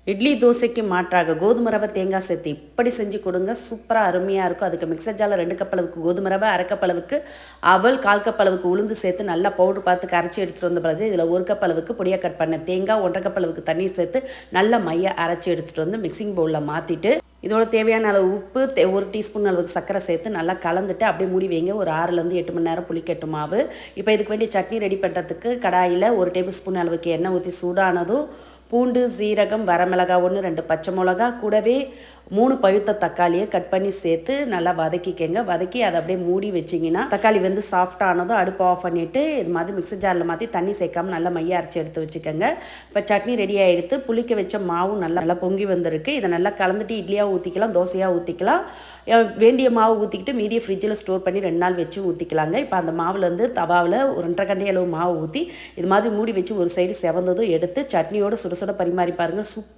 இட்லி தோசைக்கு மாற்றாக கோதுமை ரவை தேங்காய் சேர்த்து இப்படி செஞ்சு கொடுங்க. சூப்பராக அருமையாக இருக்கும். அதுக்கு மிக்சர் ஜாரில் 2 கப் அளவுக்கு கோதுமை ரவை, 1/2 கப் அளவுக்கு அவல், 1/4 கப் அளவுக்கு உளுந்து சேர்த்து நல்லா பவுடர் பார்த்து கரைச்சி எடுத்துகிட்டு வந்த பிறகு இதில் 1 கப் அளவுக்கு பொடியாக கட் பண்ண தேங்காய், 1/2 கப் அளவுக்கு தண்ணீர் சேர்த்து நல்லா மைய அரைச்சி எடுத்துகிட்டு வந்து மிக்சிங் பவுலில் மாற்றிட்டு இதோட தேவையான அளவு உப்பு, 1 டீஸ்பூன் அளவுக்கு சர்க்கரை சேர்த்து நல்லா கலந்துட்டு அப்படியே மூடி வைங்க. ஒரு 6லேருந்து 8 மணி நேரம் புளிக்கட்டும் மாவு. இப்போ இதுக்கு வேண்டிய சட்னி ரெடி பண்ணுறதுக்கு கடாயில் 1 டேபிள் ஸ்பூன் அளவுக்கு எண்ணெய் ஊற்றி சூடானதும் பூண்டு, சீரகம், வரமிளகாய் 1, 2 பச்சை மிளகா, கூடவே 3 பழுத்த தக்காளியை கட் பண்ணி சேர்த்து நல்லா வதக்கிக்கங்க. வதக்கி அதை அப்படியே மூடி வச்சிங்கன்னா தக்காளி வந்து சாஃப்டானதும் அடுப்பு ஆஃப் பண்ணிவிட்டு இது மாதிரி மிக்சர் ஜாரில் மாற்றி தண்ணி சேர்க்காமல் நல்லா மைய அரைச்சி எடுத்து வச்சுக்கோங்க. இப்போ சட்னி ரெடியாக எடுத்து புளிக்க வச்ச மாவும் நல்லா பொங்கி வந்திருக்கு. இதை நல்லா கலந்துட்டு இட்லியாக ஊற்றிக்கலாம், தோசையாக ஊற்றிக்கலாம். வேண்டிய மாவு ஊற்றிக்கிட்டு மீதியை ஃப்ரிட்ஜில் ஸ்டோர் பண்ணி 2 நாள் வச்சு ஊற்றிக்கலாங்க. இப்போ அந்த மாவுலேருந்து தவாவில் ஒரு 2.5 கண்டி அளவு மாவு ஊற்றி இது மாதிரி மூடி வச்சு ஒரு சைடு செவந்ததும் எடுத்து சட்னியோடு சுட சுட பரிமாறி பாருங்கள். சூப்பர்.